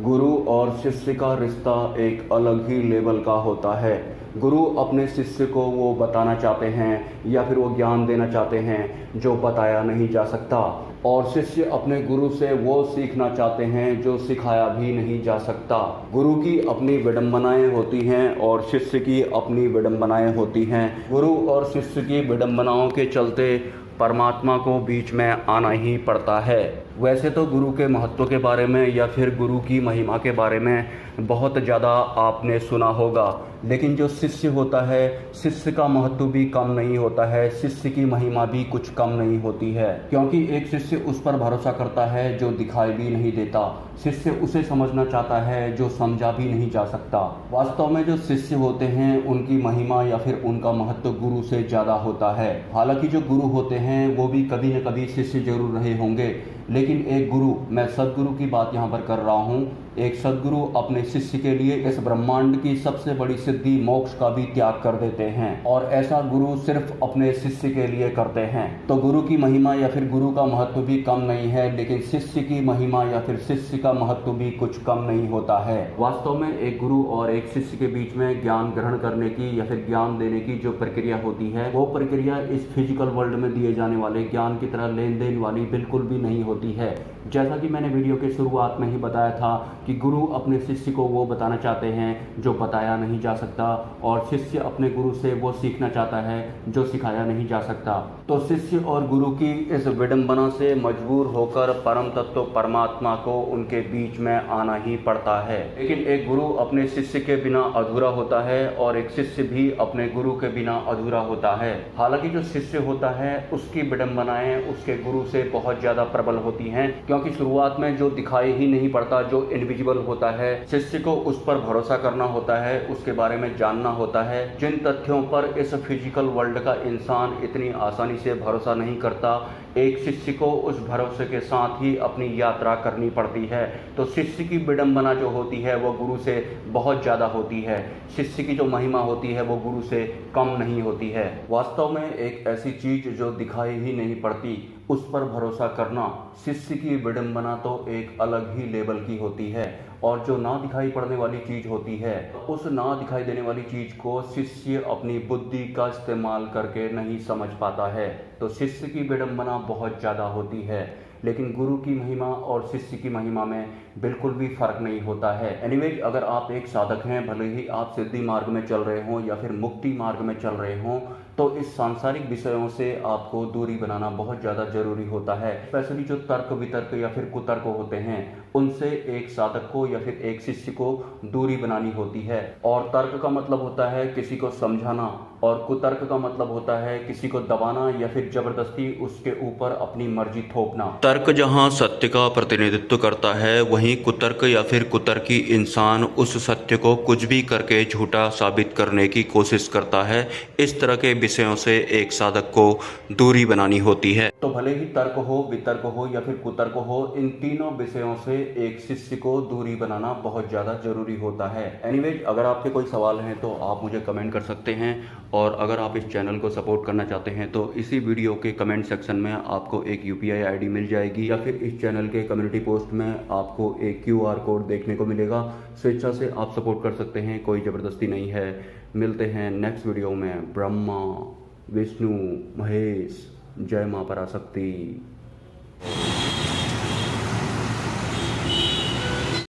गुरु और शिष्य का रिश्ता एक अलग ही लेवल का होता है। गुरु अपने शिष्य को वो बताना चाहते हैं या फिर वो ज्ञान देना चाहते हैं जो बताया नहीं जा सकता, और शिष्य अपने गुरु से वो सीखना चाहते हैं जो सिखाया भी नहीं जा सकता। गुरु की अपनी विडंबनाएं होती हैं और शिष्य की अपनी विडंबनाएं होती हैं। गुरु और शिष्य की विडंबनाओं के चलते परमात्मा को बीच में आना ही पड़ता है। वैसे तो गुरु के महत्व के बारे में या फिर गुरु की महिमा के बारे में बहुत ज़्यादा आपने सुना होगा, लेकिन जो शिष्य होता है, शिष्य का महत्व भी कम नहीं होता है, शिष्य की महिमा भी कुछ कम नहीं होती है। क्योंकि एक शिष्य उस पर भरोसा करता है जो दिखाई भी नहीं देता, शिष्य उसे समझना चाहता है जो समझा भी नहीं जा सकता। वास्तव में जो शिष्य होते हैं उनकी महिमा या फिर उनका महत्व गुरु से ज़्यादा होता है। हालांकि जो गुरु होते हैं वो भी कभी न कभी शिष्य जरूर रहे होंगे, लेकिन एक गुरु, मैं सदगुरु की बात यहाँ पर कर रहा हूँ, एक सदगुरु अपने शिष्य के लिए इस ब्रह्मांड की सबसे बड़ी सिद्धि मोक्ष का भी त्याग कर देते हैं, और ऐसा गुरु सिर्फ अपने शिष्य के लिए करते हैं। तो गुरु की महिमा या फिर गुरु का महत्व भी कम नहीं है, लेकिन शिष्य की महिमा या फिर शिष्य का महत्व भी कुछ कम नहीं होता है। वास्तव में एक गुरु और एक शिष्य के बीच में ज्ञान ग्रहण करने की या फिर ज्ञान देने की जो प्रक्रिया होती है, वो प्रक्रिया इस फिजिकल वर्ल्ड में दिए जाने वाले ज्ञान की तरह लेन देन वाली बिल्कुल भी नहीं होती है। जैसा कि मैंने वीडियो के शुरुआत में ही बताया था कि गुरु अपने शिष्य को वो बताना चाहते हैं जो बताया नहीं जा सकता, और शिष्य अपने गुरु से वो सीखना चाहता है जो सिखाया नहीं जा सकता। तो शिष्य और गुरु की इस विडंबना से मजबूर होकर परम तत्व परमात्मा को उनके बीच में आना ही पड़ता है। लेकिन एक गुरु अपने शिष्य के बिना अधूरा होता है और एक शिष्य भी अपने गुरु के बिना अधूरा होता है। हालांकि जो शिष्य होता है उसकी विडंबनाएं उसके गुरु से बहुत ज़्यादा प्रबल होती हैं, क्योंकि शुरुआत में जो दिखाई ही नहीं पड़ता, जो इनविजिबल होता है, शिष्य को उस पर भरोसा करना होता है, उसके बारे में जानना होता है, जिन तथ्यों पर इस फिजिकल वर्ल्ड का इंसान इतनी आसानी से भरोसा नहीं करता। एक शिष्य को उस भरोसे के साथ ही अपनी यात्रा करनी पड़ती है। तो शिष्य की विडंबना जो होती है वो गुरु से बहुत ज़्यादा होती है, शिष्य की जो महिमा होती है वो गुरु से कम नहीं होती है। वास्तव में एक ऐसी चीज़ जो दिखाई ही नहीं पड़ती, उस पर भरोसा करना, शिष्य की विडंबना तो एक अलग ही लेवल की होती है। और जो ना दिखाई पड़ने वाली चीज़ होती है, उस ना दिखाई देने वाली चीज़ को शिष्य अपनी बुद्धि का इस्तेमाल करके नहीं समझ पाता है। तो शिष्य की विडंबना बहुत ज़्यादा होती है, लेकिन गुरु की महिमा और शिष्य की महिमा में बिल्कुल भी फर्क नहीं होता है। एनीवेज, अगर आप एक साधक हैं, भले ही आप सिद्धि मार्ग में चल रहे हों या फिर मुक्ति मार्ग में चल रहे हों, तो इस सांसारिक विषयों से आपको दूरी बनाना बहुत ज़्यादा जरूरी होता है। स्पेशली जो तर्क वितर्क या फिर कुतर्क होते हैं, उनसे एक साधक को या फिर एक शिष्य को दूरी बनानी होती है। और तर्क का मतलब होता है किसी को समझाना, और कुतर्क का मतलब होता है किसी को दबाना या फिर जबरदस्ती उसके ऊपर अपनी मर्जी थोपना। तर्क जहां सत्य का प्रतिनिधित्व करता है, वहीं कुतर्क या फिर कुतर्की इंसान उस सत्य को कुछ भी करके झूठा साबित करने की कोशिश करता है। इस तरह के विषयों से एक साधक को दूरी बनानी होती है। तो भले ही तर्क हो, वितर्क हो या फिर कुतर्क हो, इन तीनों विषयों से एक शिष्य को दूरी बनाना बहुत ज़्यादा जरूरी होता है। एनीवेज, अगर आपके कोई सवाल हैं तो आप मुझे कमेंट कर सकते हैं, और अगर आप इस चैनल को सपोर्ट करना चाहते हैं तो इसी वीडियो के कमेंट सेक्शन में आपको एक UPI ID मिल जाएगी, या फिर इस चैनल के कम्युनिटी पोस्ट में आपको एक QR कोड देखने को मिलेगा। स्वेच्छा से आप सपोर्ट कर सकते हैं, कोई ज़बरदस्ती नहीं है। मिलते हैं नेक्स्ट वीडियो में। ब्रह्मा, विष्णु, महेश, जय मां पराशक्ति।